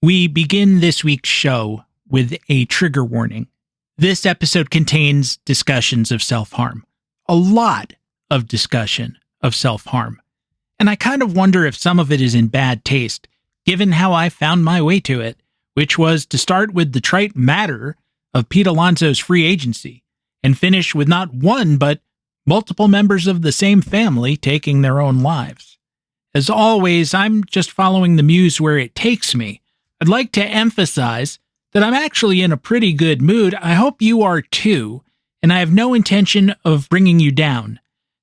We begin this week's show with a trigger warning. This episode contains discussions of self-harm. A lot of discussion of self-harm. And I kind of wonder if some of it is in bad taste, given how I found my way to it, which was to start with the trite matter of Pete Alonso's free agency, and finish with not one, but multiple members of the same family taking their own lives. As always, I'm just following the muse where it takes me. I'd like to emphasize that I'm actually in a pretty good mood. I hope you are too, and I have no intention of bringing you down.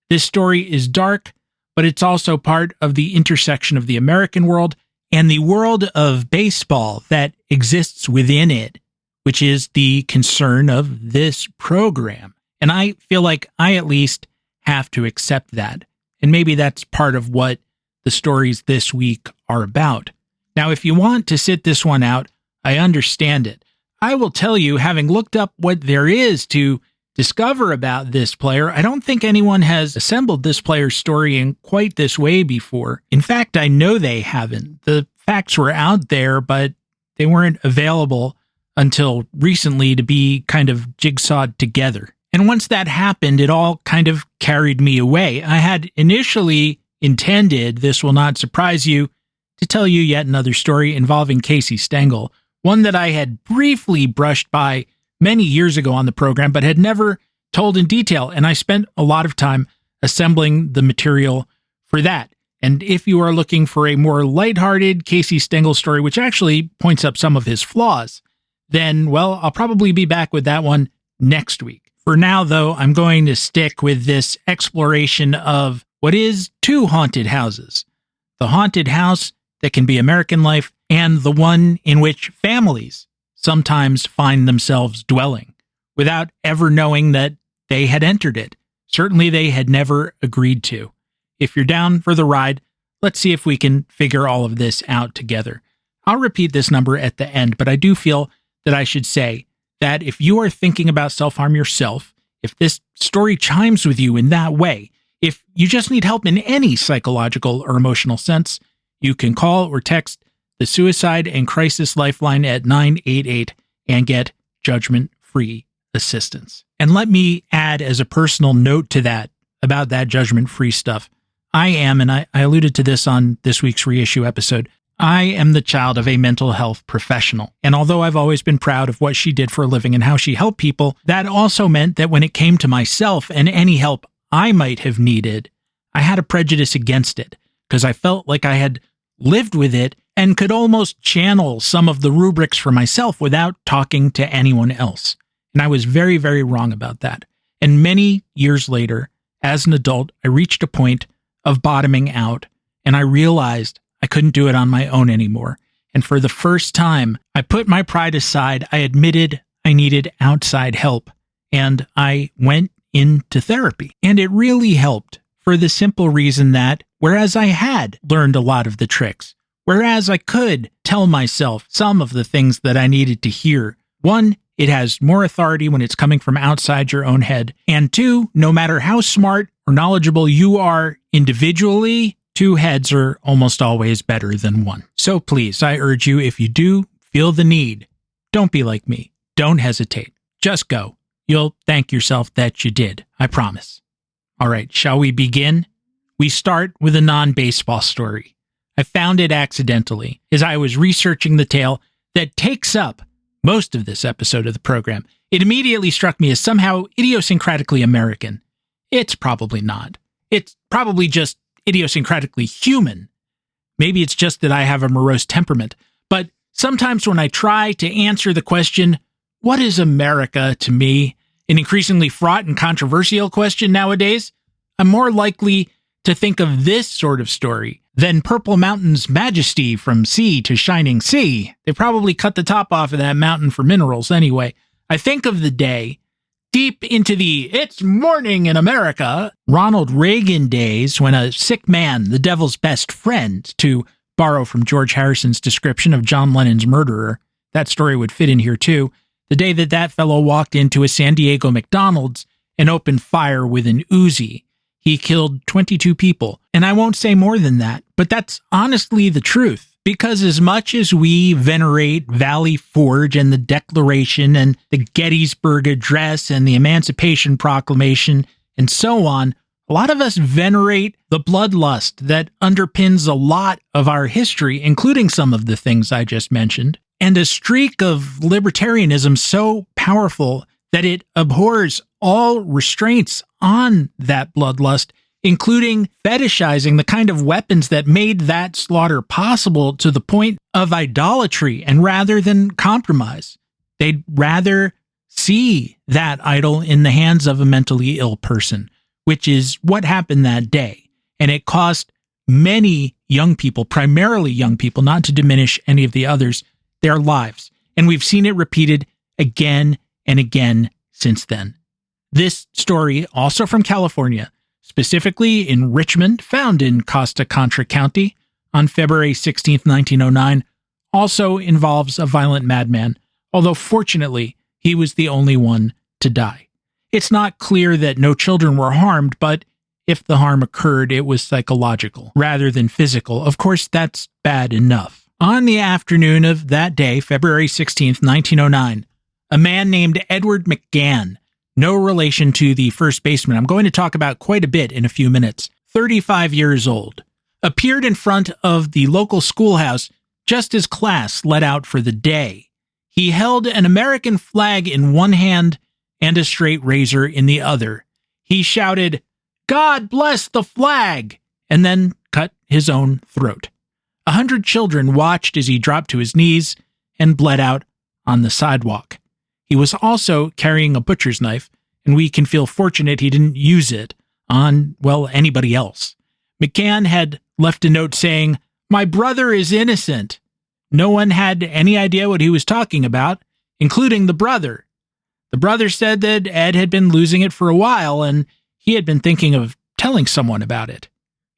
This story is dark, but it's also part of the intersection of the American world and the world of baseball that exists within it, which is the concern of this program. And I feel like I at least have to accept that. And maybe that's part of what the stories this week are about. Now, if you want to sit this one out, I understand it. I will tell you, having looked up what there is to discover about this player, I don't think anyone has assembled this player's story in quite this way before. In fact, I know they haven't. The facts were out there, but they weren't available until recently to be kind of jigsawed together. And once that happened, it all kind of carried me away. I had initially intended, this will not surprise you, to tell you yet another story involving Casey Stengel, one that I had briefly brushed by many years ago on the program, but had never told in detail, and I spent a lot of time assembling the material for that. And if you are looking for a more lighthearted Casey Stengel story, which actually points up some of his flaws, then, well, I'll probably be back with that one next week. For now, though, I'm going to stick with this exploration of what is two haunted houses. The haunted house that can be American life, and the one in which families sometimes find themselves dwelling without ever knowing that they had entered it. Certainly they had never agreed to. If you're down for the ride, let's see if we can figure all of this out together. I'll repeat this number at the end, but I do feel that I should say that if you are thinking about self-harm yourself, if this story chimes with you in that way, if you just need help in any psychological or emotional sense, you can call or text the Suicide and Crisis Lifeline at 988 and get judgment-free assistance. And let me add as a personal note to that, about that judgment-free stuff, I am, and I alluded to this on this week's reissue episode, I am the child of a mental health professional. And although I've always been proud of what she did for a living and how she helped people, that also meant that when it came to myself and any help I might have needed, I had a prejudice against it because I felt like I had lived with it and could almost channel some of the rubrics for myself without talking to anyone else. And I was very, very wrong about that. And many years later, as an adult, I reached a point of bottoming out, and I realized I couldn't do it on my own anymore. And for the first time, I put my pride aside. I admitted I needed outside help, and I went into therapy. And it really helped for the simple reason that, whereas I had learned a lot of the tricks, whereas I could tell myself some of the things that I needed to hear, one, it has more authority when it's coming from outside your own head, and two, no matter how smart or knowledgeable you are individually, two heads are almost always better than one. So please, I urge you, if you do feel the need, don't be like me. Don't hesitate. Just go. You'll thank yourself that you did. I promise. All right, shall we begin? We start with a non-baseball story. I found it accidentally as I was researching the tale that takes up most of this episode of the program. It immediately struck me as somehow idiosyncratically American. It's probably not. It's probably just idiosyncratically human. Maybe it's just that I have a morose temperament. But sometimes when I try to answer the question, what is America to me, an increasingly fraught and controversial question nowadays, I'm more likely to think of this sort of story than Purple Mountain's majesty from sea to shining sea. They probably cut the top off of that mountain for minerals anyway. I think of the day deep into the "It's morning in America" Ronald Reagan days when a sick man, the devil's best friend, to borrow from George Harrison's description of John Lennon's murderer, that story would fit in here too, the day that that fellow walked into a San Diego McDonald's and opened fire with an Uzi. He killed 22 people. And I won't say more than that, but that's honestly the truth. Because as much as we venerate Valley Forge and the Declaration and the Gettysburg Address and the Emancipation Proclamation and so on, a lot of us venerate the bloodlust that underpins a lot of our history, including some of the things I just mentioned, and a streak of libertarianism so powerful that it abhors all restraints on that bloodlust, including fetishizing the kind of weapons that made that slaughter possible to the point of idolatry. And rather than compromise, they'd rather see that idol in the hands of a mentally ill person, which is what happened that day. And it cost many young people, primarily young people, not to diminish any of the others, their lives. And we've seen it repeated again and again since then. This story, also from California, specifically in Richmond, found in Costa Contra County on February 16, 1909, also involves a violent madman, although fortunately, he was the only one to die. It's not clear that no children were harmed, but if the harm occurred, it was psychological rather than physical. Of course, that's bad enough. On the afternoon of that day, February 16, 1909, a man named Edward McGann, no relation to the first baseman I'm going to talk about quite a bit in a few minutes, 35 years old, appeared in front of the local schoolhouse just as class let out for the day. He held an American flag in one hand and a straight razor in the other. He shouted, "God bless the flag!" and then cut his own throat. 100 children watched as he dropped to his knees and bled out on the sidewalk. He was also carrying a butcher's knife, and we can feel fortunate he didn't use it on, well, anybody else. McGann had left a note saying, "My brother is innocent." No one had any idea what he was talking about, including the brother. The brother said that Ed had been losing it for a while, and he had been thinking of telling someone about it.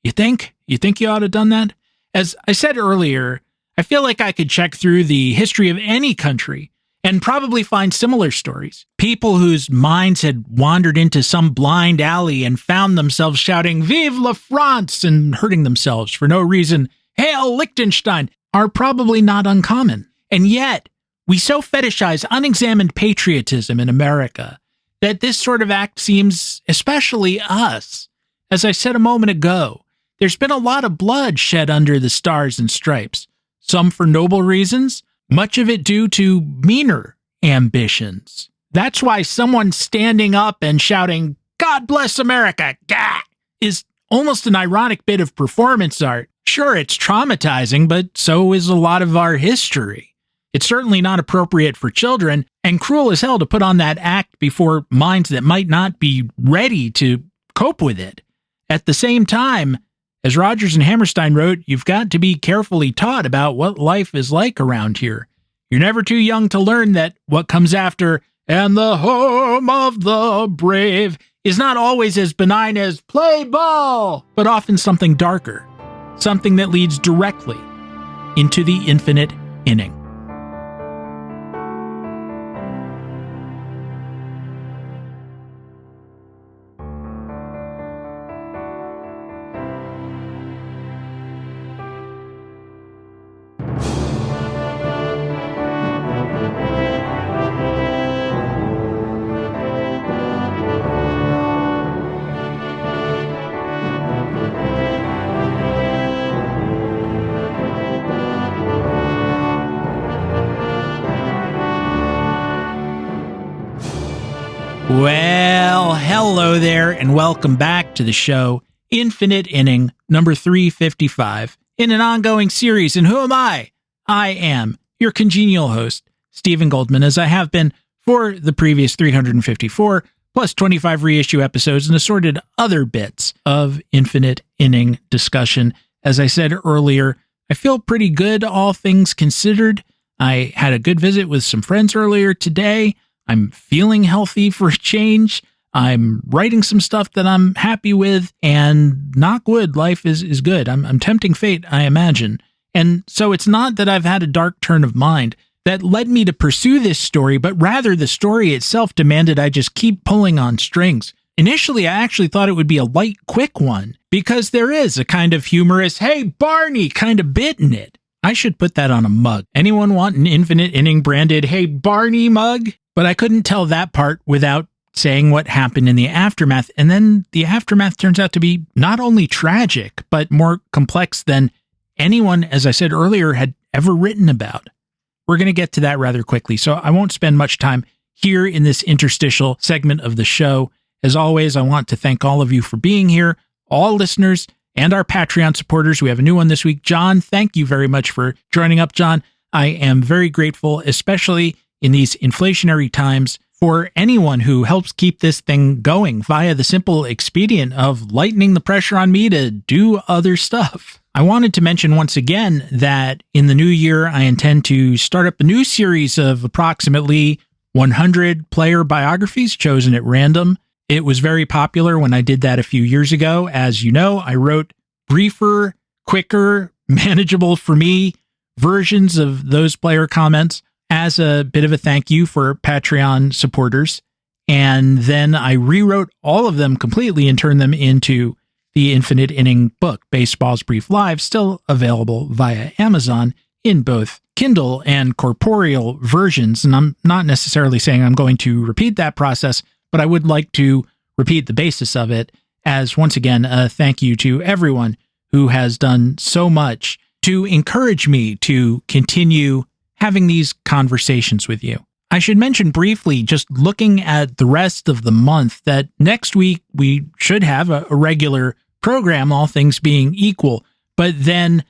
You think? You think you ought to have done that? As I said earlier, I feel like I could check through the history of any country and probably find similar stories. People whose minds had wandered into some blind alley and found themselves shouting, "Vive la France!" and hurting themselves for no reason, "Hail Liechtenstein!" are probably not uncommon. And yet, we so fetishize unexamined patriotism in America that this sort of act seems especially us. As I said a moment ago, there's been a lot of blood shed under the stars and stripes, some for noble reasons, much of it due to meaner ambitions. That's why someone standing up and shouting, "God bless America," gah, is almost an ironic bit of performance art. Sure, it's traumatizing, but so is a lot of our history. It's certainly not appropriate for children, and cruel as hell to put on that act before minds that might not be ready to cope with it. At the same time, as Rogers and Hammerstein wrote, you've got to be carefully taught about what life is like around here. You're never too young to learn that what comes after, "and the home of the brave," is not always as benign as "play ball," but often something darker, something that leads directly into the infinite inning. Well, hello there, and welcome back to the show, Infinite Inning, number 355, in an ongoing series. And who am I? I am your congenial host, Stephen Goldman, as I have been for the previous 354, plus 25 reissue episodes and assorted other bits of Infinite Inning discussion. As I said earlier, I feel pretty good, all things considered. I had a good visit with some friends earlier today. I'm feeling healthy for a change. I'm writing some stuff that I'm happy with, and knock wood, life is good. I'm tempting fate, I imagine. And so it's not that I've had a dark turn of mind that led me to pursue this story, but rather the story itself demanded I just keep pulling on strings. Initially, I actually thought it would be a light, quick one, because there is a kind of humorous, "Hey, Barney," kind of bit in it. I should put that on a mug. Anyone want an infinite inning branded, "Hey Barney" mug? But I couldn't tell that part without saying what happened in the aftermath. And then the aftermath turns out to be not only tragic, but more complex than anyone, as I said earlier, had ever written about. We're going to get to that rather quickly, so I won't spend much time here in this interstitial segment of the show. As always, I want to thank all of you for being here, all listeners and our Patreon supporters. We have a new one this week. John, thank you very much for joining up, John. I am very grateful, especially in these inflationary times, for anyone who helps keep this thing going via the simple expedient of lightening the pressure on me to do other stuff. I wanted to mention once again that in the new year, I intend to start up a new series of approximately 100 player biographies chosen at random. It was very popular when I did that a few years ago. As you know, I wrote briefer, quicker, manageable for me versions of those player comments as a bit of a thank you for Patreon supporters. And then I rewrote all of them completely and turned them into the Infinite Inning book, Baseball's Brief Live, still available via Amazon in both Kindle and corporeal versions. And I'm not necessarily saying I'm going to repeat that process, but I would like to repeat the basis of it as, once again, a thank you to everyone who has done so much to encourage me to continue having these conversations with you. I should mention briefly, just looking at the rest of the month, that next week we should have a regular program, all things being equal. But then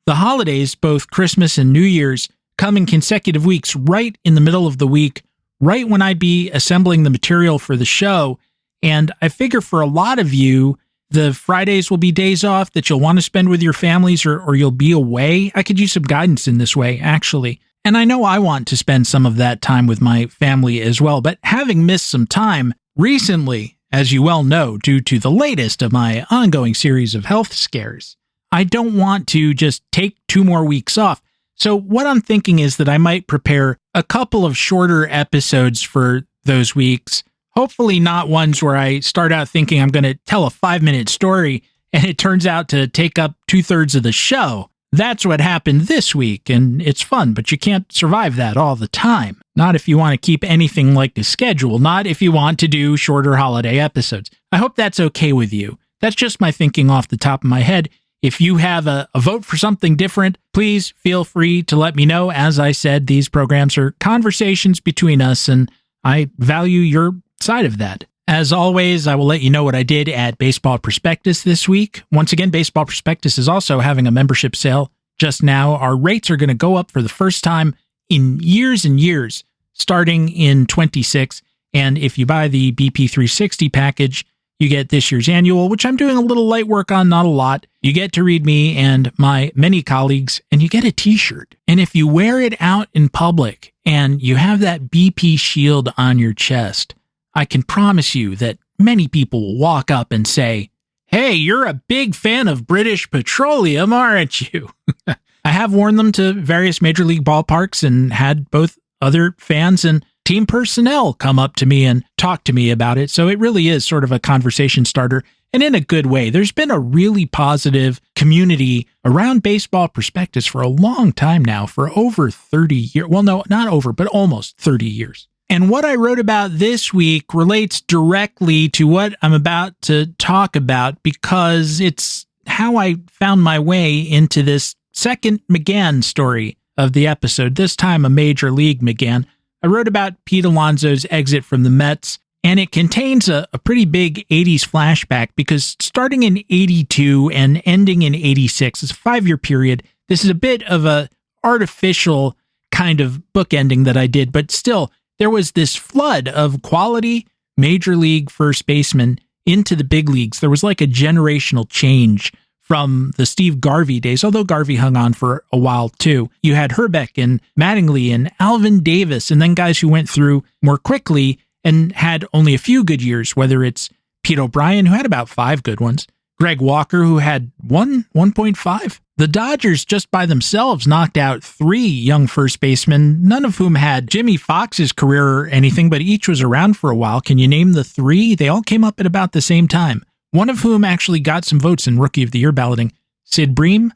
the holidays, both Christmas and New Year's, come in consecutive weeks right in the middle of the week, right when I'd be assembling the material for the show. And I figure for a lot of you, the Fridays will be days off that you'll want to spend with your families, or you'll be away. I could use some guidance in this way, actually. And I know I want to spend some of that time with my family as well, but having missed some time recently, as you well know, due to the latest of my ongoing series of health scares, I don't want to just take 2 more weeks off. So what I'm thinking is that I might prepare a couple of shorter episodes for those weeks, hopefully not ones where I start out thinking I'm going to tell a 5-minute story and it turns out to take up 2/3 of the show. That's what happened this week, and it's fun, but you can't survive that all the time. Not if you want to keep anything like the schedule, not if you want to do shorter holiday episodes. I hope that's okay with you. That's just my thinking off the top of my head. If you have a vote for something different, please feel free to let me know. As I said, these programs are conversations between us, and I value your side of that. As always, I will let you know what I did at Baseball Prospectus this week. Once again, Baseball Prospectus is also having a membership sale just now. Our rates are going to go up for the first time in years and years, starting in 26. And if you buy the BP 360 package, you get this year's annual, which I'm doing a little light work on, not a lot. You get to read me and my many colleagues, and you get a t-shirt. And if you wear it out in public and you have that BP shield on your chest, I can promise you that many people will walk up and say, "Hey, you're a big fan of British Petroleum, aren't you?" I have worn them to various major league ballparks and had both other fans and team personnel come up to me and talk to me about it. So it really is sort of a conversation starter, and in a good way. There's been a really positive community around Baseball Prospectus for a long time now, for over 30 years. Well, no, not over, but almost 30 years. And what I wrote about this week relates directly to what I'm about to talk about, because it's how I found my way into this second McGann story of the episode, this time a major league McGann. I wrote about Pete Alonso's exit from the Mets, and it contains a pretty big 80s flashback, because starting in 82 and ending in 86 is a 5-year period. This is a bit of a artificial kind of bookending that I did, but still, there was this flood of quality major league first basemen into the big leagues. There was like a generational change from the Steve Garvey days, although Garvey hung on for a while too. You had Herbeck and Mattingly and Alvin Davis, and then guys who went through more quickly and had only a few good years, whether it's Pete O'Brien, who had about 5 good ones, Greg Walker, who had 1.5. The Dodgers just by themselves knocked out 3 young first basemen, none of whom had Jimmy Fox's career or anything, but each was around for a while. Can you name the 3? They all came up at about the same time. One of whom actually got some votes in Rookie of the Year balloting: Sid Bream,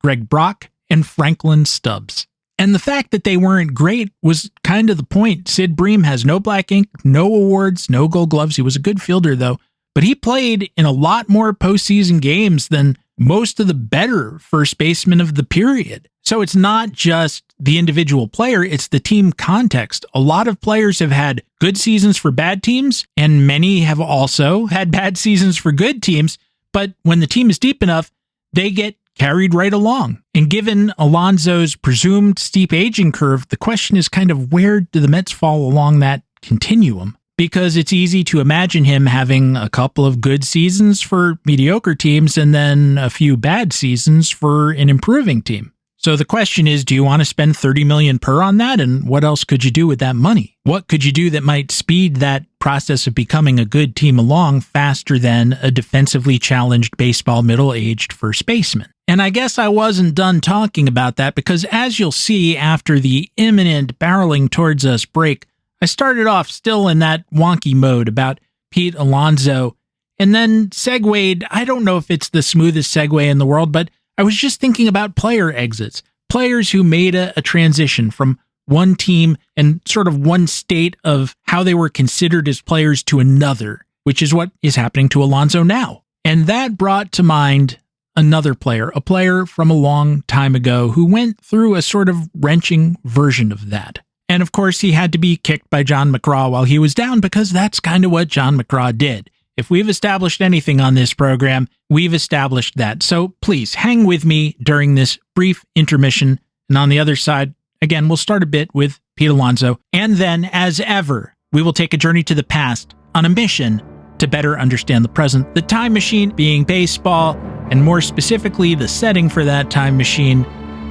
Greg Brock, and Franklin Stubbs. And the fact that they weren't great was kind of the point. Sid Bream has no black ink, no awards, no gold gloves. He was a good fielder, though. But he played in a lot more postseason games than most of the better first basemen of the period. So it's not just the individual player, it's the team context. A lot of players have had good seasons for bad teams, and many have also had bad seasons for good teams. But when the team is deep enough, they get carried right along. And given Alonso's presumed steep aging curve, the question is kind of where do the Mets fall along that continuum? Because it's easy to imagine him having a couple of good seasons for mediocre teams and then a few bad seasons for an improving team. So the question is, do you want to spend $30 million per on that? And what else could you do with that money? What could you do that might speed that process of becoming a good team along faster than a defensively challenged baseball middle-aged first baseman? And I guess I wasn't done talking about that because as you'll see after the imminent barreling towards us break, I started off still in that wonky mode about Pete Alonso and then segued. I don't know if it's the smoothest segue in the world, but I was just thinking about player exits, players who made a transition from one team and sort of one state of how they were considered as players to another, which is what is happening to Alonso now. And that brought to mind another player, a player from a long time ago who went through a sort of wrenching version of that. And of course, he had to be kicked by John McGraw while he was down because that's kind of what John McGraw did. If we've established anything on this program, we've established that. So please hang with me during this brief intermission. And on the other side, again, we'll start a bit with Pete Alonso. And then, as ever, we will take a journey to the past on a mission to better understand the present. The time machine being baseball, and more specifically, the setting for that time machine,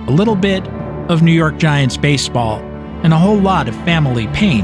a little bit of New York Giants baseball, and a whole lot of family pain.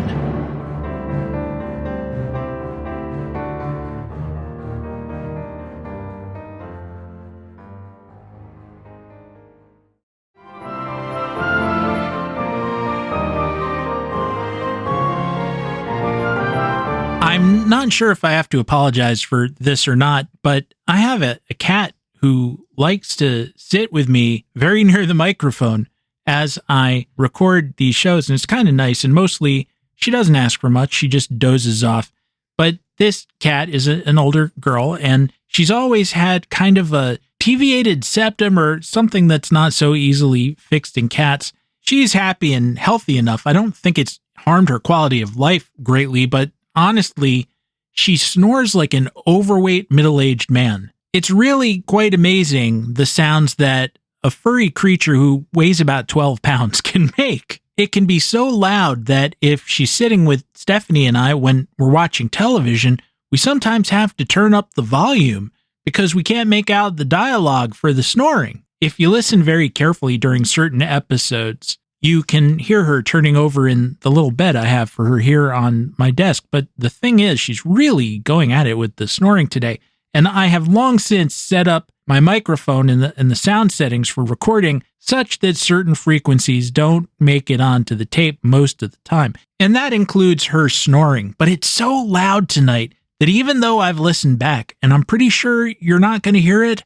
I'm not sure if I have to apologize for this or not, but I have a cat who likes to sit with me very near the microphone as I record these shows, and it's kind of nice, and mostly she doesn't ask for much, she just dozes off. But this cat is an older girl, and she's always had kind of a deviated septum or something that's not so easily fixed in cats. She's happy and healthy enough. I don't think it's harmed her quality of life greatly, but honestly, she snores like an overweight middle-aged man. It's really quite amazing the sounds that a furry creature who weighs about 12 pounds can make. It can be so loud that if she's sitting with Stephanie and I when we're watching television, we sometimes have to turn up the volume because we can't make out the dialogue for the snoring. If you listen very carefully during certain episodes, you can hear her turning over in the little bed I have for her here on my desk. But the thing is, she's really going at it with the snoring today. And I have long since set up my microphone in the sound settings for recording such that certain frequencies don't make it onto the tape most of the time. And that includes her snoring. But it's so loud tonight that even though I've listened back, and I'm pretty sure you're not going to hear it,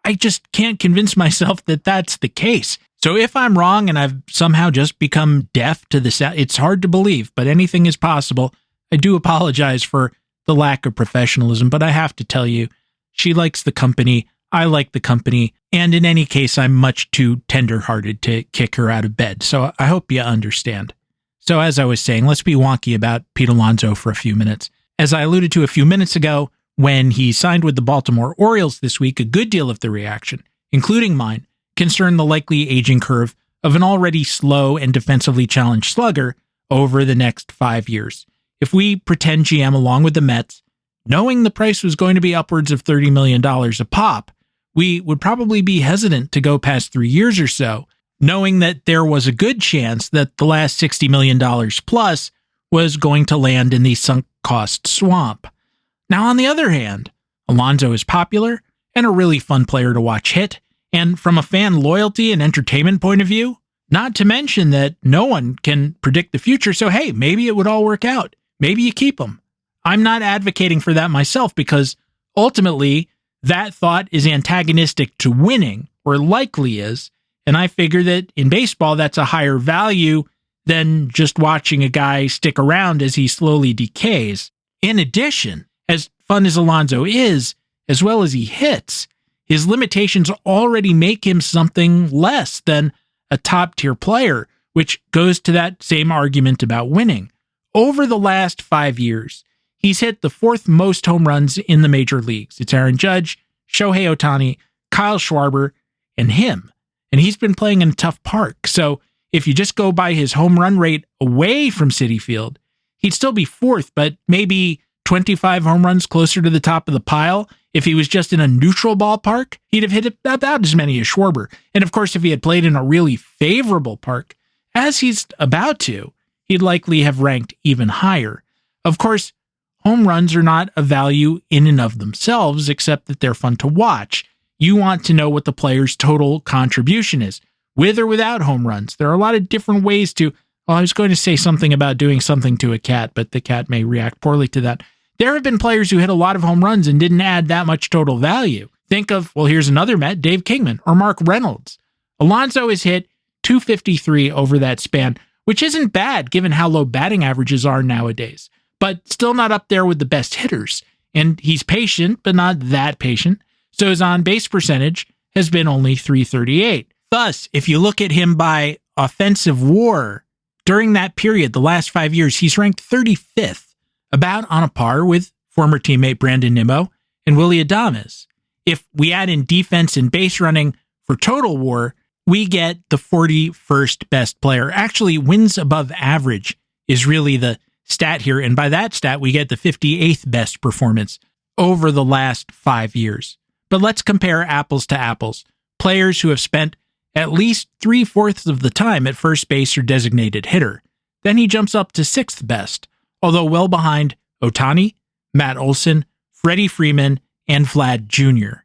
I just can't convince myself that that's the case. So if I'm wrong and I've somehow just become deaf to the sound, it's hard to believe, but anything is possible. I do apologize for the lack of professionalism, but I have to tell you, she likes the company, I like the company, and in any case, I'm much too tender-hearted to kick her out of bed, so I hope you understand. So as I was saying, let's be wonky about Pete Alonso for a few minutes. As I alluded to a few minutes ago, when he signed with the Baltimore Orioles this week, a good deal of the reaction, including mine, concerned the likely aging curve of an already slow and defensively challenged slugger over the next 5 years. If we pretend GM along with the Mets, knowing the price was going to be upwards of $30 million a pop, we would probably be hesitant to go past 3 years or so, knowing that there was a good chance that the last $60 million plus was going to land in the sunk cost swamp. Now, on the other hand, Alonso is popular and a really fun player to watch hit, and from a fan loyalty and entertainment point of view, not to mention that no one can predict the future, so hey, maybe it would all work out. Maybe you keep him. I'm not advocating for that myself because ultimately that thought is antagonistic to winning, or likely is, And I figure that in baseball, that's a higher value than just watching a guy stick around as he slowly decays. In addition, as fun as Alonso is, as well as he hits, his limitations already make him something less than a top-tier player, which goes to that same argument about winning. Over the last 5 years, he's hit the fourth most home runs in the major leagues. It's Aaron Judge, Shohei Ohtani, Kyle Schwarber, and him. And he's been playing in a tough park. So if you just go by his home run rate away from Citi Field, he'd still be fourth, but maybe 25 home runs closer to the top of the pile. If he was just in a neutral ballpark, he'd have hit about as many as Schwarber. And of course, if he had played in a really favorable park, as he's about to, he'd likely have ranked even higher. Of course, home runs are not a value in and of themselves, except that they're fun to watch. You want to know what the player's total contribution is, with or without home runs. There are a lot of different ways to, well, I was going to say something about doing something to a cat, but the cat may react poorly to that. There have been players who hit a lot of home runs and didn't add that much total value. Think of, well, here's another Met, Dave Kingman or Mark Reynolds. Alonso has hit 253 over that span, which isn't bad given how low batting averages are nowadays, but still not up there with the best hitters. And he's patient, but not that patient. So his on-base percentage has been only .338. Thus, if you look at him by offensive WAR, during that period, the last 5 years, he's ranked 35th, about on a par with former teammate Brandon Nimmo and Willy Adames. If we add in defense and base running for total WAR, we get the 41st best player. Actually, wins above average is really the stat here, and by that stat, we get the 58th best performance over the last 5 years. But let's compare apples to apples. Players who have spent at least 3/4 of the time at first base or designated hitter. Then he jumps up to 6th best, although well behind Ohtani, Matt Olson, Freddie Freeman, and Vlad Jr.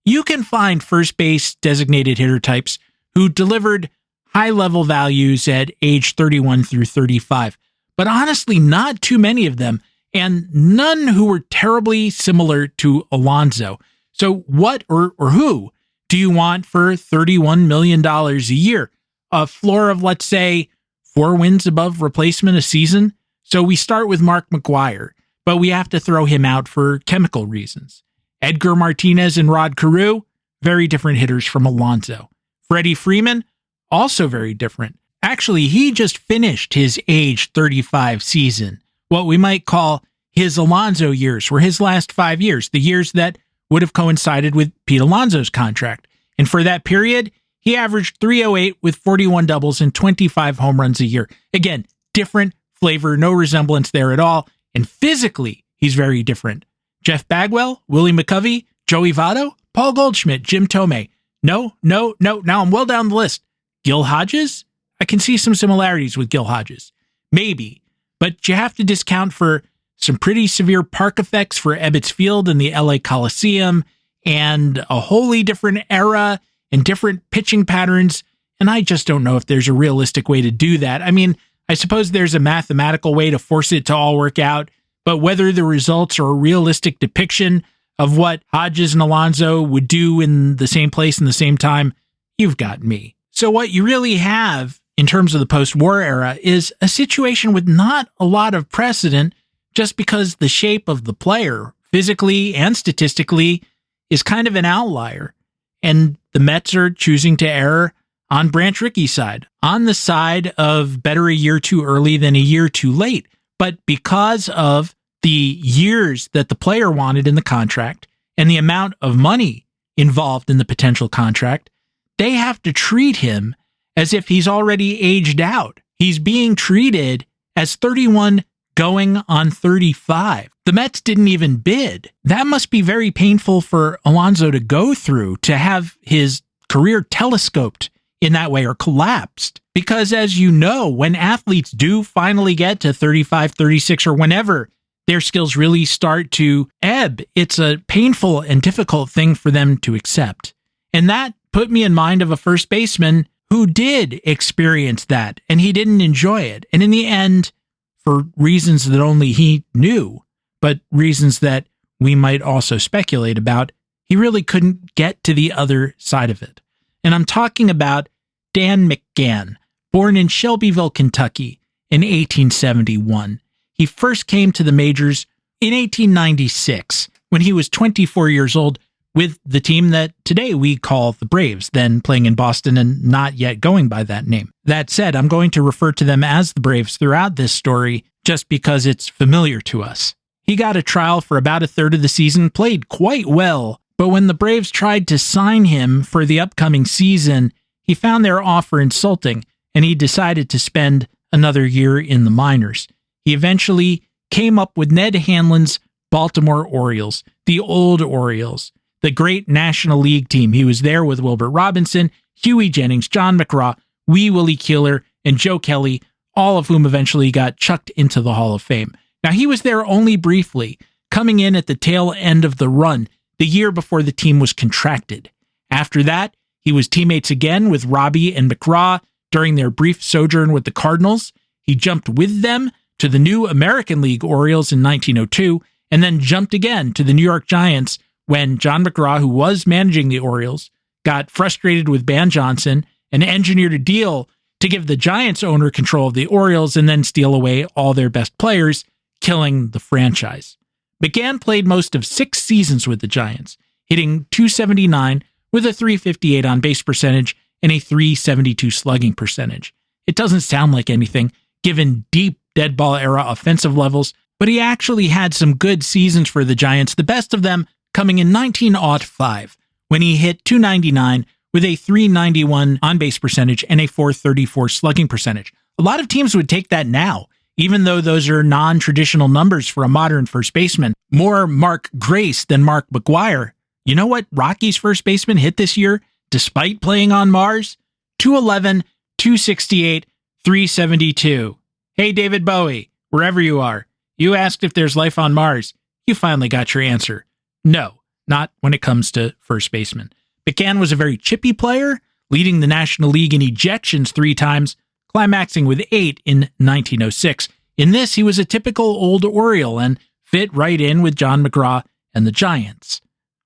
You can find first base designated hitter types who delivered high-level values at age 31 through 35, but honestly, not too many of them, and none who were terribly similar to Alonso. So what or who do you want for $31 million a year? A floor of, let's say, 4 wins above replacement a season? So we start with Mark McGwire, but we have to throw him out for chemical reasons. Edgar Martinez and Rod Carew, very different hitters from Alonso. Freddie Freeman, also very different. Actually, he just finished his age 35 season. What we might call his Alonso years were his last 5 years, the years that would have coincided with Pete Alonso's contract. And for that period, he averaged .308 with 41 doubles and 25 home runs a year. Again, different flavor, no resemblance there at all. And physically, he's very different. Jeff Bagwell, Willie McCovey, Joey Votto, Paul Goldschmidt, Jim Thome. No. Now I'm well down the list. Gil Hodges? I can see some similarities with Gil Hodges. Maybe. But you have to discount for some pretty severe park effects for Ebbets Field and the LA Coliseum, and a wholly different era and different pitching patterns. And I just don't know if there's a realistic way to do that. I mean, I suppose there's a mathematical way to force it to all work out, but whether the results are a realistic depiction of what Hodges and Alonso would do in the same place in the same time, you've got me. So what you really have in terms of the post-war era is a situation with not a lot of precedent, just because the shape of the player, physically and statistically, is kind of an outlier. And the Mets are choosing to err on Branch Rickey's side, on the side of better a year too early than a year too late. But because of the years that the player wanted in the contract and the amount of money involved in the potential contract, they have to treat him as if he's already aged out. He's being treated as 31 going on 35. The Mets didn't even bid. That must be very painful for Alonso to go through, to have his career telescoped in that way or collapsed. Because as you know, when athletes do finally get to 35, 36, or whenever their skills really start to ebb, it's a painful and difficult thing for them to accept. And that put me in mind of a first baseman who did experience that, and he didn't enjoy it. And in the end, for reasons that only he knew, but reasons that we might also speculate about, he really couldn't get to the other side of it. and I'm talking about Dan McGann, born in Shelbyville, Kentucky in 1871. He first came to the majors in 1896 when he was 24 years old with the team that today we call the Braves, then playing in Boston and not yet going by that name. That said, I'm going to refer to them as the Braves throughout this story just because it's familiar to us. He got a trial for about a third of the season, played quite well, but when the Braves tried to sign him for the upcoming season, he found their offer insulting, and he decided to spend another year in the minors. He eventually came up with Ned Hanlon's Baltimore Orioles, the old Orioles, the great National League team. He was there with Wilbert Robinson, Huey Jennings, John McGraw, Wee Willie Keeler, and Joe Kelly, all of whom eventually got chucked into the Hall of Fame. Now, he was there only briefly, coming in at the tail end of the run, the year before the team was contracted. After that, he was teammates again with Robbie and McGraw during their brief sojourn with the Cardinals. He jumped with them to the new American League Orioles in 1902, and then jumped again to the New York Giants when John McGraw, who was managing the Orioles, got frustrated with Ban Johnson and engineered a deal to give the Giants owner control of the Orioles and then steal away all their best players, killing the franchise. McGann played most of 6 seasons with the Giants, hitting .279 with a .358 on-base percentage and a .372 slugging percentage. It doesn't sound like anything, given deep Deadball Era offensive levels, but he actually had some good seasons for the Giants, the best of them coming in 1905, when he hit .299 with a .391 on-base percentage and a .434 slugging percentage. A lot of teams would take that now, even though those are non-traditional numbers for a modern first baseman. More Mark Grace than Mark McGwire. You know what Rockies first baseman hit this year, despite playing on Mars? .211, .268, .372. Hey, David Bowie, wherever you are, you asked if there's life on Mars. You finally got your answer. No, not when it comes to first baseman. McGann was a very chippy player, leading the National League in ejections 3 times, climaxing with 8 in 1906. In this, he was a typical old Oriole and fit right in with John McGraw and the Giants.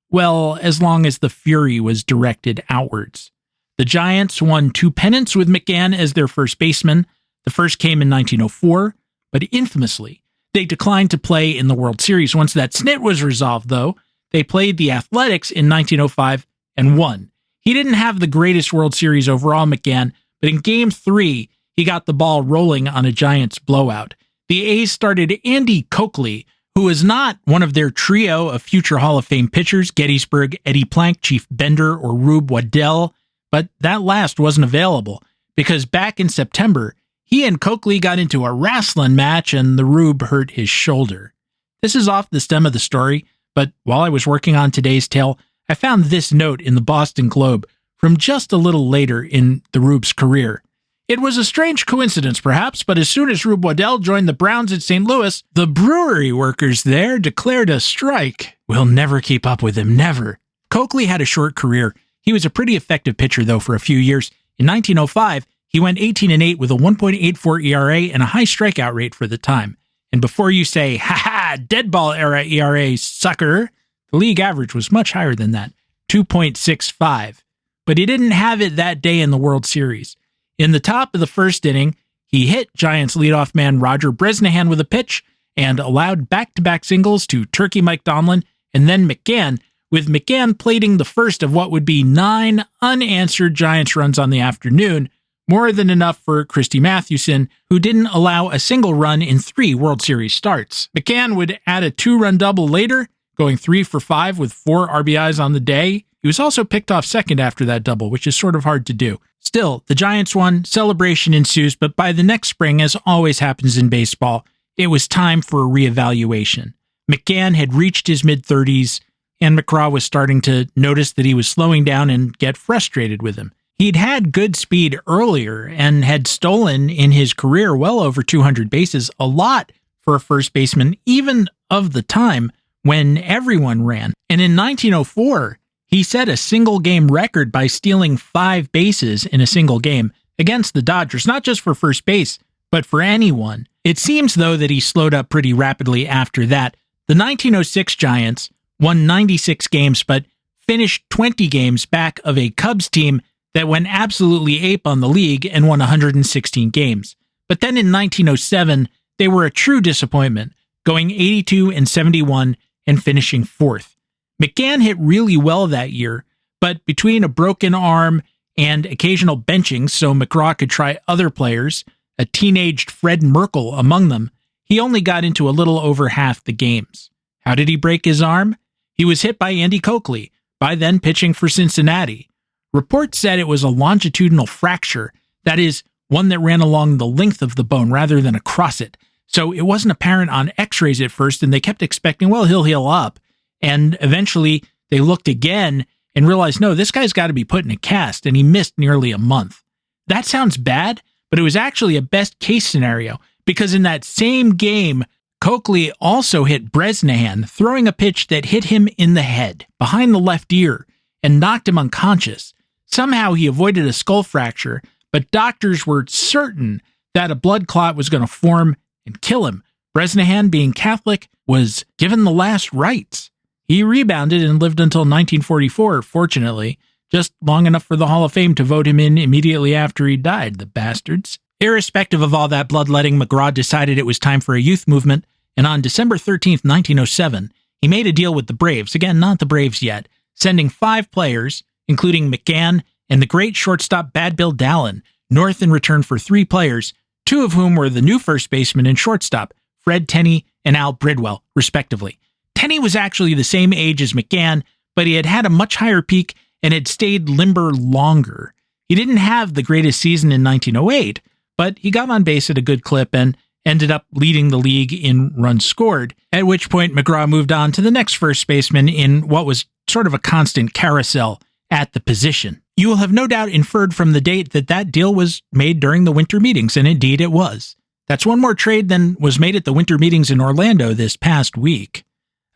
Well, as long as the fury was directed outwards. The Giants won 2 pennants with McGann as their first baseman. The first came in 1904, but infamously, they declined to play in the World Series. Once that snit was resolved, though, they played the Athletics in 1905 and won. He didn't have the greatest World Series overall, McGann, but in Game 3, he got the ball rolling on a Giants blowout. The A's started Andy Coakley, who was not one of their trio of future Hall of Fame pitchers, Gettysburg, Eddie Plank, Chief Bender, or Rube Waddell, but that last wasn't available because back in September, he and Coakley got into a wrestling match and the Rube hurt his shoulder. This is off the stem of the story, but while I was working on today's tale, I found this note in the Boston Globe from just a little later in the Rube's career. It was a strange coincidence, perhaps, but as soon as Rube Waddell joined the Browns at St. Louis, the brewery workers there declared a strike. We'll never keep up with him, never. Coakley had a short career. He was a pretty effective pitcher, though, for a few years. In 1905, he went 18-8 with a 1.84 ERA and a high strikeout rate for the time. And before you say, ha-ha, Deadball Era ERA, sucker, the league average was much higher than that, 2.65. But he didn't have it that day in the World Series. In the top of the first inning, he hit Giants leadoff man Roger Bresnahan with a pitch and allowed back-to-back singles to Turkey Mike Donlin and then McGann, with McGann plating the first of what would be 9 unanswered Giants runs on the afternoon, more than enough for Christy Mathewson, who didn't allow a single run in 3 World Series starts. McGann would add a 2-run double later, going 3 for 5 with 4 RBIs on the day. He was also picked off second after that double, which is sort of hard to do. Still, the Giants won, celebration ensues, but by the next spring, as always happens in baseball, it was time for a reevaluation. McGann had reached his mid-30s, and McGraw was starting to notice that he was slowing down and get frustrated with him. He'd had good speed earlier and had stolen in his career well over 200 bases, a lot for a first baseman, even of the time when everyone ran. And in 1904, he set a single-game record by stealing 5 bases in a single game against the Dodgers, not just for first base, but for anyone. It seems, though, that he slowed up pretty rapidly after that. The 1906 Giants won 96 games, but finished 20 games back of a Cubs team that went absolutely ape on the league and won 116 games. But then in 1907, they were a true disappointment, going 82-71 and finishing fourth. McGann hit really well that year, but between a broken arm and occasional benching so McGraw could try other players, a teenaged Fred Merkle among them, he only got into a little over half the games. How did he break his arm? He was hit by Andy Coakley, by then pitching for Cincinnati. Reports said it was a longitudinal fracture, that is, one that ran along the length of the bone rather than across it. So it wasn't apparent on x-rays at first, and they kept expecting, well, he'll heal up. And eventually they looked again and realized, no, this guy's got to be put in a cast, and he missed nearly a month. That sounds bad, but it was actually a best case scenario, because in that same game, Coakley also hit Bresnahan, throwing a pitch that hit him in the head, behind the left ear, and knocked him unconscious. Somehow he avoided a skull fracture, but doctors were certain that a blood clot was going to form and kill him. Bresnahan, being Catholic, was given the last rites. He rebounded and lived until 1944, fortunately, just long enough for the Hall of Fame to vote him in immediately after he died, the bastards. Irrespective of all that bloodletting, McGraw decided it was time for a youth movement, and on December 13th, 1907, he made a deal with the Braves, again, not the Braves yet, sending 5 players, including McGann and the great shortstop Bad Bill Dallin, north in return for 3 players, 2 of whom were the new first baseman and shortstop, Fred Tenney and Al Bridwell, respectively. Tenney was actually the same age as McGann, but he had had a much higher peak and had stayed limber longer. He didn't have the greatest season in 1908, but he got on base at a good clip and ended up leading the league in runs scored, at which point McGraw moved on to the next first baseman in what was sort of a constant carousel at the position. You will have no doubt inferred from the date that that deal was made during the winter meetings, and indeed it was. That's one more trade than was made at the winter meetings in Orlando this past week.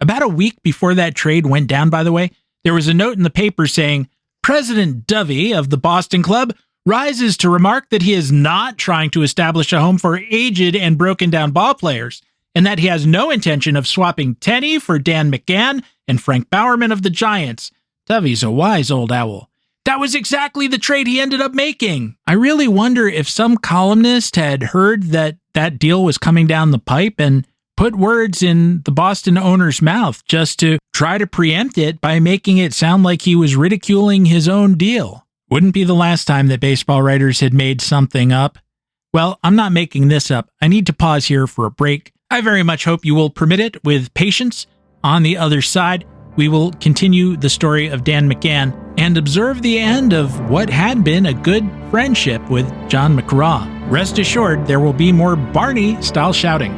About a week before that trade went down, by the way, there was a note in the paper saying, President Dovey of the Boston Club rises to remark that he is not trying to establish a home for aged and broken down ball players, and that he has no intention of swapping Tenney for Dan McGann and Frank Bowerman of the Giants. Dovey's a wise old owl. That was exactly the trade he ended up making. I really wonder if some columnist had heard that that deal was coming down the pipe and put words in the Boston owner's mouth just to try to preempt it by making it sound like he was ridiculing his own deal. Wouldn't be the last time that baseball writers had made something up. Well, I'm not making this up. I need to pause here for a break. I very much hope you will permit it with patience. On the other side, we will continue the story of Dan McGann and observe the end of what had been a good friendship with John McGraw. Rest assured, there will be more Barney-style shouting.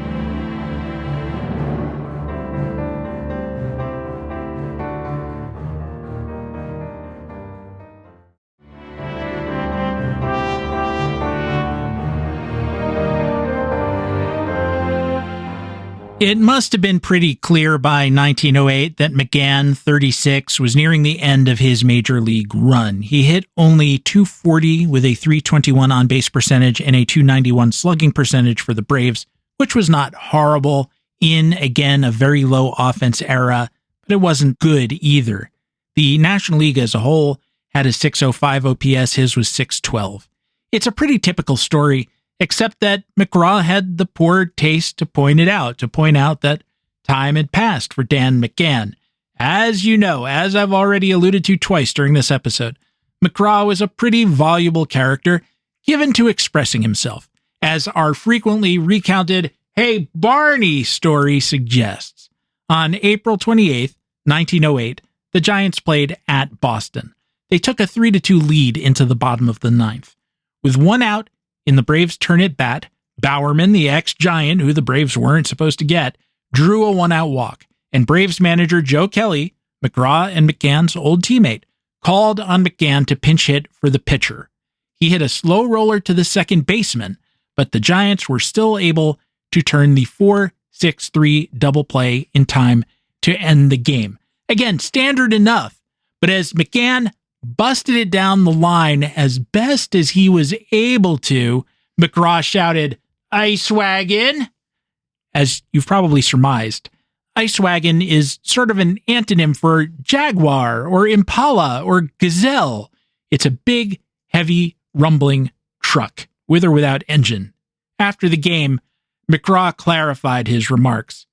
It must have been pretty clear by 1908 that McGann, 36, was nearing the end of his major league run. He hit only .240 with a .321 on-base percentage and a .291 slugging percentage for the Braves, which was not horrible in, again, a very low offense era, but it wasn't good either. The National League as a whole had a .605 OPS, his was .612. It's a pretty typical story, except that McGraw had the poor taste to point out that time had passed for Dan McGann. As you know, as I've already alluded to twice during this episode, McGraw was a pretty voluble character given to expressing himself, as our frequently recounted Hey Barney story suggests. On April 28th, 1908, the Giants played at Boston. They took a 3-2 lead into the bottom of the ninth. With one out, in the Braves' turn at bat, Bowerman, the ex-Giant, who the Braves weren't supposed to get, drew a one-out walk, and Braves manager Joe Kelly, McGraw and McGann's old teammate, called on McGann to pinch hit for the pitcher. He hit a slow roller to the second baseman, but the Giants were still able to turn the 4-6-3 double play in time to end the game. Again, standard enough, but as McGann busted it down the line as best as he was able to, McGraw shouted, "Ice wagon!" As you've probably surmised, ice wagon is sort of an antonym for jaguar or impala or gazelle. It's a big, heavy, rumbling truck, with or without engine. After the game, McGraw clarified his remarks.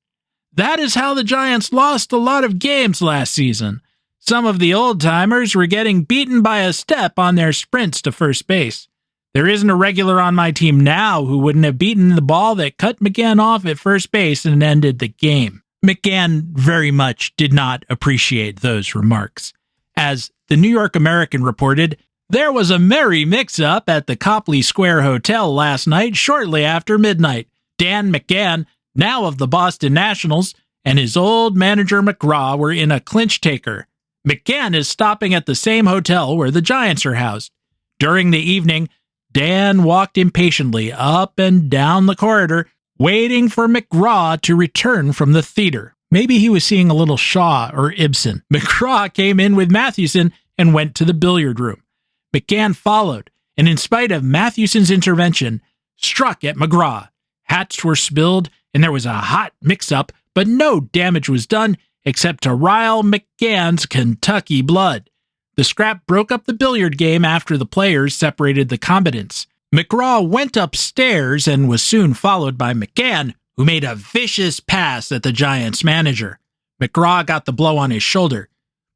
That is how the Giants lost a lot of games last season. Some of the old-timers were getting beaten by a step on their sprints to first base. There isn't a regular on my team now who wouldn't have beaten the ball that cut McGann off at first base and ended the game. McGann very much did not appreciate those remarks. As the New York American reported, there was a merry mix-up at the Copley Square Hotel last night shortly after midnight. Dan McGann, now of the Boston Nationals, and his old manager McGraw were in a clinch taker. McGann is stopping at the same hotel where the Giants are housed. During the evening, Dan walked impatiently up and down the corridor, waiting for McGraw to return from the theater. Maybe he was seeing a little Shaw or Ibsen. McGraw came in with Mathewson and went to the billiard room. McGann followed, and in spite of Mathewson's intervention, struck at McGraw. Hats were spilled, and there was a hot mix-up, but no damage was done except to rile McGann's Kentucky blood. The scrap broke up the billiard game after the players separated the combatants. McGraw went upstairs and was soon followed by McGann, who made a vicious pass at the Giants' manager. McGraw got the blow on his shoulder.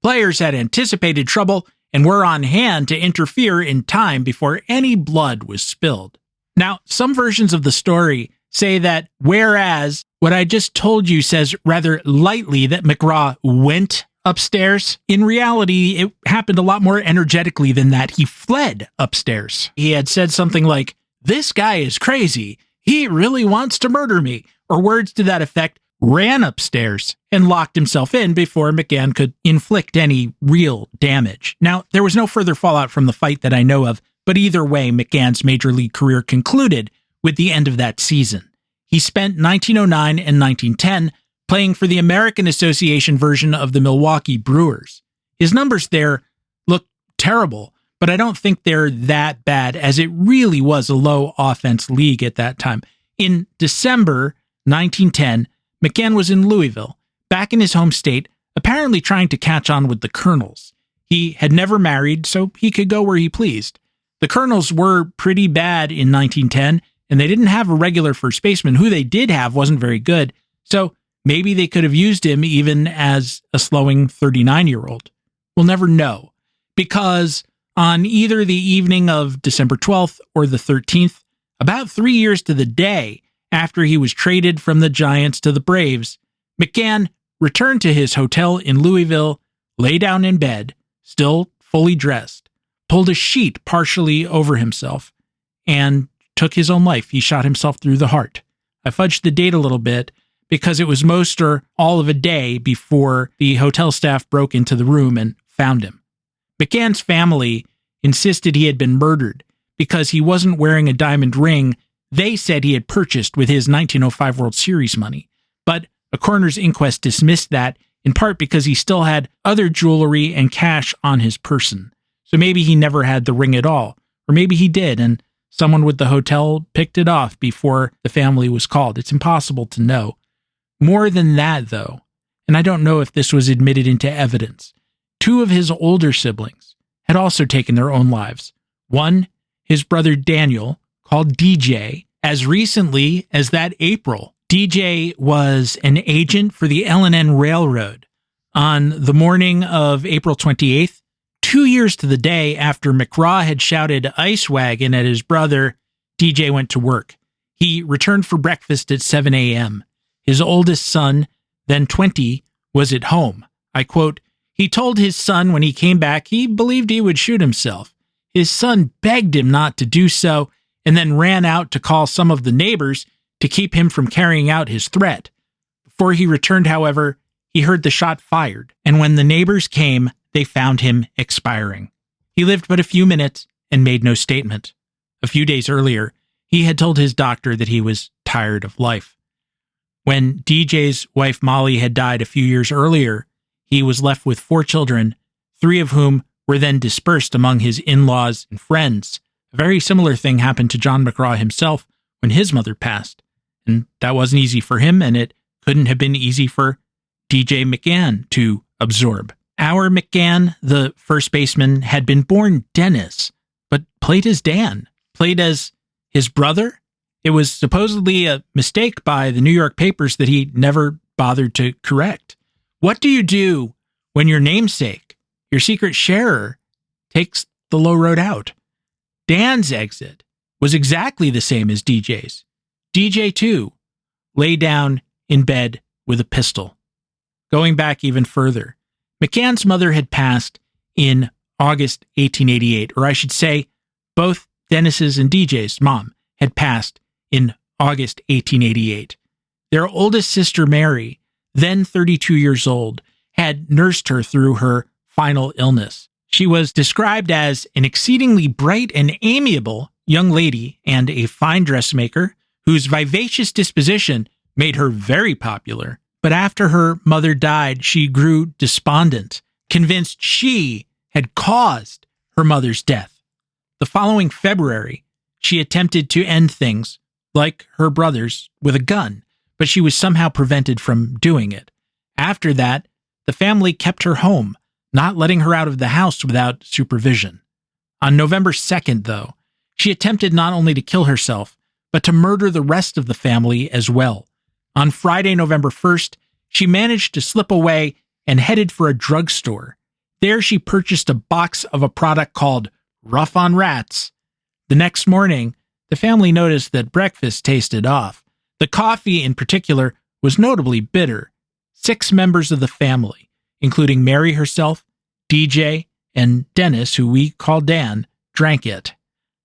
Players had anticipated trouble and were on hand to interfere in time before any blood was spilled. Now, some versions of the story say that whereas what I just told you says rather lightly that McGraw went upstairs, in reality, it happened a lot more energetically than that. He fled upstairs. He had said something like, "This guy is crazy. He really wants to murder me," or words to that effect, ran upstairs and locked himself in before McGann could inflict any real damage. Now, there was no further fallout from the fight that I know of, but either way, McGann's major league career concluded with the end of that season. He spent 1909 and 1910 playing for the American Association version of the Milwaukee Brewers. His numbers there look terrible, but I don't think they're that bad, as it really was a low offense league at that time. In December 1910, McGann was in Louisville, back in his home state, apparently trying to catch on with the Colonels. He had never married, so he could go where he pleased. The Colonels were pretty bad in 1910, and they didn't have a regular first baseman. Who they did have wasn't very good, so maybe they could have used him even as a slowing 39-year-old. We'll never know, because on either the evening of December 12th or the 13th, about 3 years to the day after he was traded from the Giants to the Braves, McGann returned to his hotel in Louisville, lay down in bed, still fully dressed, pulled a sheet partially over himself, and took his own life. He shot himself through the heart. I fudged the date a little bit because it was most or all of a day before the hotel staff broke into the room and found him. McGann's family insisted he had been murdered because he wasn't wearing a diamond ring they said he had purchased with his 1905 World Series money. But a coroner's inquest dismissed that, in part because he still had other jewelry and cash on his person. So maybe he never had the ring at all. Or maybe he did, and someone with the hotel picked it off before the family was called. It's impossible to know. More than that, though, and I don't know if this was admitted into evidence, 2 of his older siblings had also taken their own lives. One, his brother Daniel, called DJ, as recently as that April. DJ was an agent for the L&N Railroad. On the morning of April 28th, 2 years to the day after McGraw had shouted "Ice Wagon" at his brother, DJ went to work. He returned for breakfast at 7 a.m. His oldest son, then 20, was at home. I quote, "He told his son when he came back he believed he would shoot himself. His son begged him not to do so and then ran out to call some of the neighbors to keep him from carrying out his threat. Before he returned, however, he heard the shot fired, and when the neighbors came, they found him expiring. He lived but a few minutes and made no statement. A few days earlier, he had told his doctor that he was tired of life. When DJ's wife Molly had died a few years earlier, he was left with 4 children, 3 of whom were then dispersed among his in-laws and friends. A very similar thing happened to John McGraw himself when his mother passed, and that wasn't easy for him, and it couldn't have been easy for DJ McGann to absorb. Our McGann, the first baseman, had been born Dennis, but played as Dan, played as his brother. It was supposedly a mistake by the New York papers that he never bothered to correct. What do you do when your namesake, your secret sharer, takes the low road out? Dan's exit was exactly the same as DJ's. DJ, too, lay down in bed with a pistol. Going back even further, McGann's mother had passed in August 1888, or I should say, both Dennis's and DJ's mom had passed in August 1888. Their oldest sister, Mary, then 32 years old, had nursed her through her final illness. She was described as an exceedingly bright and amiable young lady and a fine dressmaker whose vivacious disposition made her very popular. But after her mother died, she grew despondent, convinced she had caused her mother's death. The following February, she attempted to end things, like her brothers, with a gun, but she was somehow prevented from doing it. After that, the family kept her home, not letting her out of the house without supervision. On November 2nd, though, she attempted not only to kill herself, but to murder the rest of the family as well. On Friday, November 1st, she managed to slip away and headed for a drugstore. There she purchased a box of a product called Rough on Rats. The next morning, the family noticed that breakfast tasted off. The coffee, in particular, was notably bitter. 6 members of the family, including Mary herself, DJ, and Dennis, who we call Dan, drank it.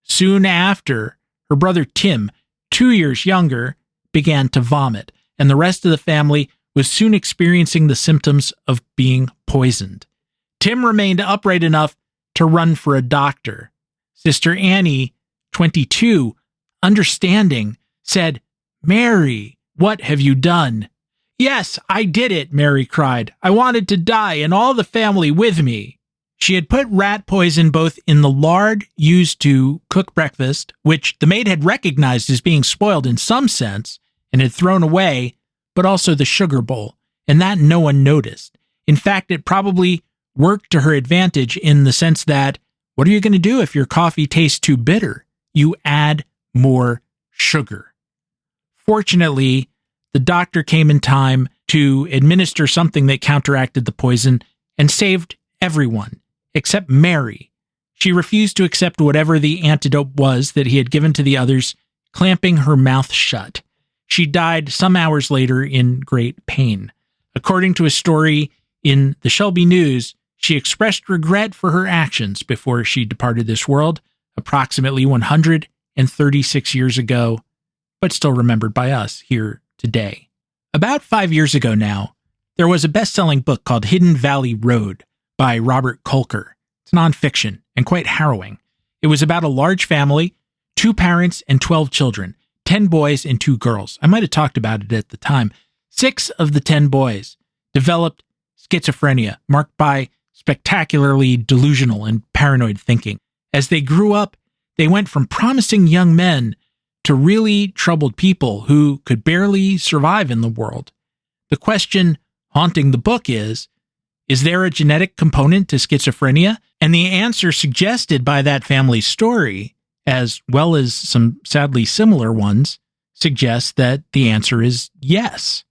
Soon after, her brother Tim, 2 years younger, began to vomit, and the rest of the family was soon experiencing the symptoms of being poisoned. Tim remained upright enough to run for a doctor. Sister Annie, 22, understanding, said, "Mary, what have you done?" "Yes, I did it," Mary cried. "I wanted to die and all the family with me." She had put rat poison both in the lard used to cook breakfast, which the maid had recognized as being spoiled in some sense and had thrown away, but also the sugar bowl, and that no one noticed. In fact, it probably worked to her advantage in the sense that, what are you going to do if your coffee tastes too bitter? You add more sugar. Fortunately, the doctor came in time to administer something that counteracted the poison and saved everyone, except Mary. She refused to accept whatever the antidote was that he had given to the others, clamping her mouth shut. She died some hours later in great pain. According to a story in the Shelby News, she expressed regret for her actions before she departed this world, approximately 136 years ago, but still remembered by us here today. About 5 years ago now, there was a best-selling book called Hidden Valley Road by Robert Kolker. It's nonfiction and quite harrowing. It was about a large family, 2 parents and 12 children, 10 boys and 2 girls. I might have talked about it at the time. 6 of the 10 boys developed schizophrenia, marked by spectacularly delusional and paranoid thinking. As they grew up, they went from promising young men to really troubled people who could barely survive in the world. The question haunting the book is there a genetic component to schizophrenia? And the answer suggested by that family's story, as well as some sadly similar ones, suggests that the answer is yes.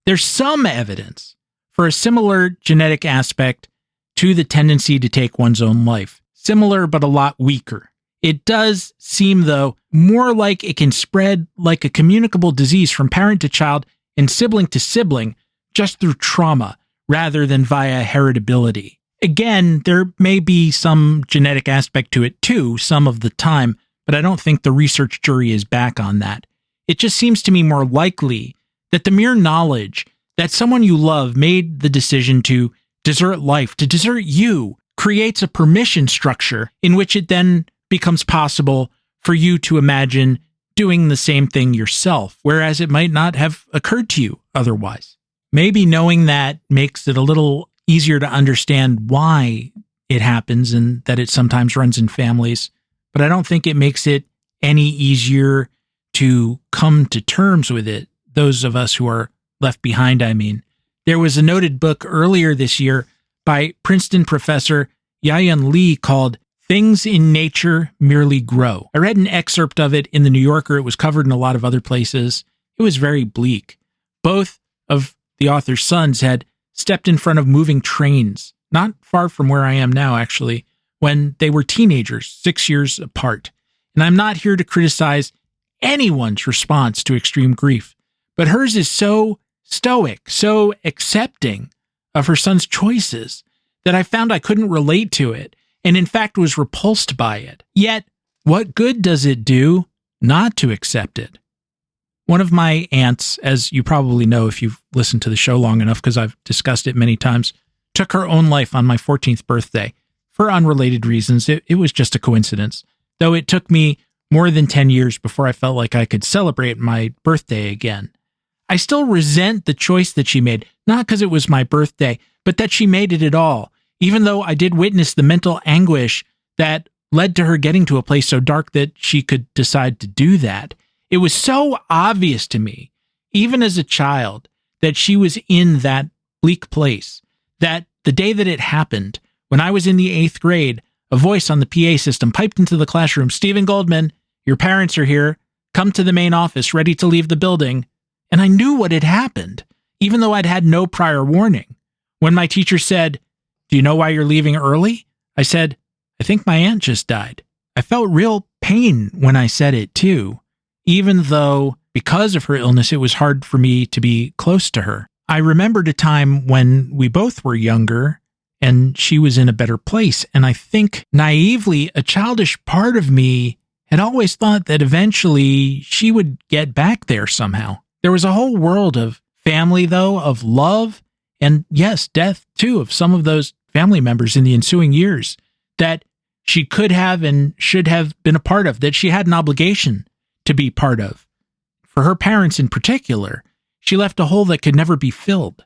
There's some evidence for a similar genetic aspect to the tendency to take one's own life. Similar, but a lot weaker. It does seem, though, more like it can spread like a communicable disease from parent to child and sibling to sibling just through trauma rather than via heritability. Again, there may be some genetic aspect to it too, some of the time, but I don't think the research jury is back on that. It just seems to me more likely that the mere knowledge that someone you love made the decision to desert life, to desert you, creates a permission structure in which it then becomes possible for you to imagine doing the same thing yourself, whereas it might not have occurred to you otherwise. Maybe knowing that makes it a little easier to understand why it happens and that it sometimes runs in families, but I don't think it makes it any easier to come to terms with it, those of us who are left behind, I mean. There was a noted book earlier this year by Princeton professor Yayan Lee called Things in nature merely grow. I read an excerpt of it in the New Yorker. It was covered in a lot of other places. It was very bleak. Both of the author's sons had stepped in front of moving trains, not far from where I am now, actually, when they were teenagers, 6 years apart. And I'm not here to criticize anyone's response to extreme grief, but hers is so stoic, so accepting of her son's choices that I found I couldn't relate to it, and in fact was repulsed by it. Yet, what good does it do not to accept it? One of my aunts, as you probably know if you've listened to the show long enough because I've discussed it many times, took her own life on my 14th birthday for unrelated reasons. It was just a coincidence, though it took me more than 10 years before I felt like I could celebrate my birthday again. I still resent the choice that she made, not because it was my birthday, but that she made it at all, even though I did witness the mental anguish that led to her getting to a place so dark that she could decide to do that. It was so obvious to me, even as a child, that she was in that bleak place, that the day that it happened, when I was in the 8th grade, a voice on the PA system piped into the classroom, "Stephen Goldman, your parents are here. Come to the main office, ready to leave the building." And I knew what had happened, even though I'd had no prior warning. When my teacher said, "Do you know why you're leaving early?" I said, "I think my aunt just died." I felt real pain when I said it too, even though because of her illness, it was hard for me to be close to her. I remembered a time when we both were younger and she was in a better place. And I think naively, a childish part of me had always thought that eventually she would get back there somehow. There was a whole world of family, though, of love, and yes, death, too, of some of those family members in the ensuing years that she could have and should have been a part of, that she had an obligation to be part of. For her parents in particular, she left a hole that could never be filled.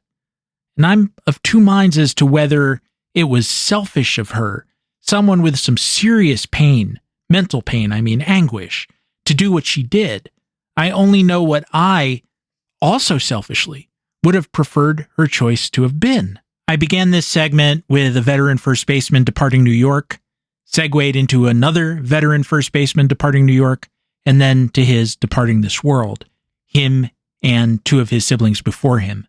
And I'm of two minds as to whether it was selfish of her, someone with some serious pain, mental pain, anguish, to do what she did. I only know what I, also selfishly, would have preferred her choice to have been. I began this segment with a veteran first baseman departing New York, segued into another veteran first baseman departing New York, and then to his departing this world, him and two of his siblings before him.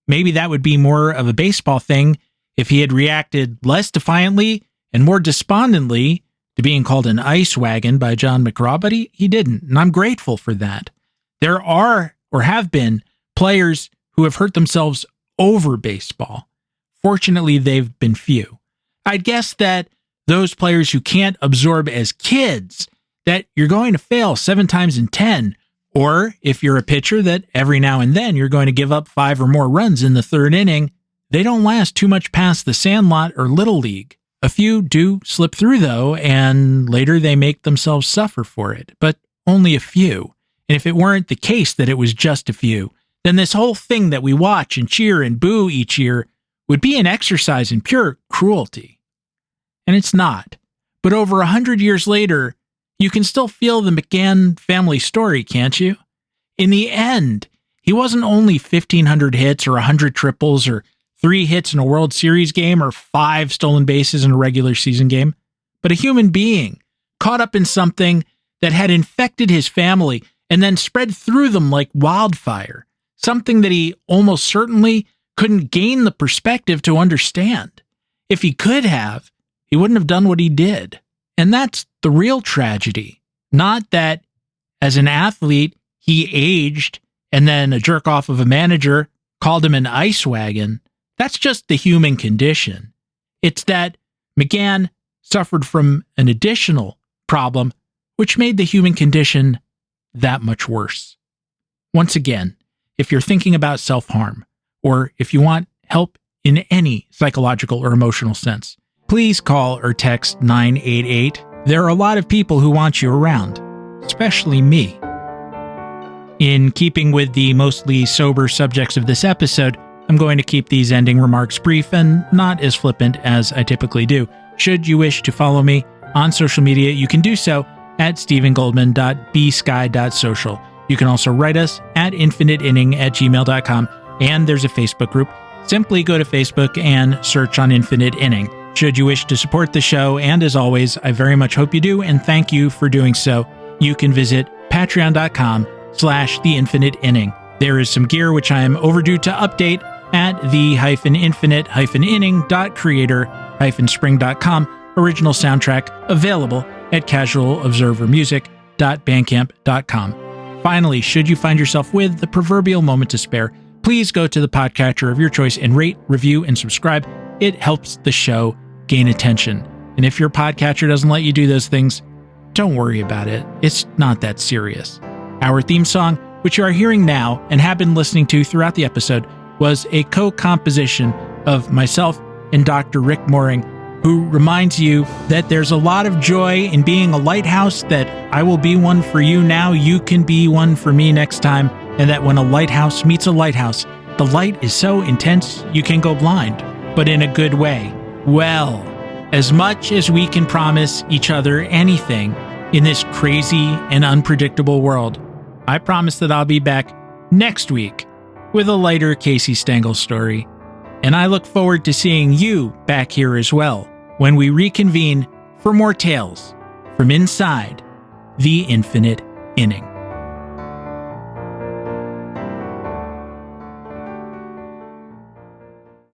Maybe that would be more of a baseball thing if he had reacted less defiantly and more despondently to being called an ice wagon by John McGraw, but he didn't, and I'm grateful for that. There are, or have been, players who have hurt themselves over baseball. Fortunately, they've been few. I'd guess that those players who can't absorb as kids that you're going to fail 7 times in 10, or if you're a pitcher that every now and then you're going to give up 5 or more runs in the 3rd inning, they don't last too much past the Sandlot or Little League. A few do slip through, though, and later they make themselves suffer for it, but only a few. And if it weren't the case that it was just a few, then this whole thing that we watch and cheer and boo each year would be an exercise in pure cruelty. And it's not. But over 100 years later, you can still feel the McGann family story, can't you? In the end, he wasn't only 1,500 hits or 100 triples or 3 hits in a World Series game or 5 stolen bases in a regular season game, but a human being caught up in something that had infected his family and then spread through them like wildfire, something that he almost certainly couldn't gain the perspective to understand. If he could have, he wouldn't have done what he did. And that's the real tragedy. Not that as an athlete, he aged and then a jerk off of a manager called him an ice wagon. That's just the human condition. It's that McGann suffered from an additional problem, which made the human condition that much worse. Once again, if you're thinking about self-harm, or if you want help in any psychological or emotional sense, please call or text 988. There are a lot of people who want you around, especially me. In keeping with the mostly sober subjects of this episode, I'm going to keep these ending remarks brief and not as flippant as I typically do. Should you wish to follow me on social media, you can do so at stephengoldman.bsky.social. You can also write us at infiniteinning@gmail.com, and there's a Facebook group. Simply go to Facebook and search on Infinite Inning. Should you wish to support the show, and as always, I very much hope you do, and thank you for doing so, you can visit patreon.com/theinfiniteinning. There is some gear which I am overdue to update at the-infinite-inning.creator-spring.com. Original soundtrack available at casualobservermusic.bandcamp.com. Finally, should you find yourself with the proverbial moment to spare, please go to the podcatcher of your choice and rate, review, and subscribe. It helps the show gain attention. And if your podcatcher doesn't let you do those things, don't worry about it. It's not that serious. Our theme song, which you are hearing now and have been listening to throughout the episode, was a co-composition of myself and Dr. Rick Mooring, who reminds you that there's a lot of joy in being a lighthouse, that I will be one for you now, you can be one for me next time, and that when a lighthouse meets a lighthouse, the light is so intense you can go blind, but in a good way. Well, as much as we can promise each other anything in this crazy and unpredictable world, I promise that I'll be back next week with a lighter Casey Stengel story. And I look forward to seeing you back here as well when we reconvene for more tales from inside the Infinite Inning.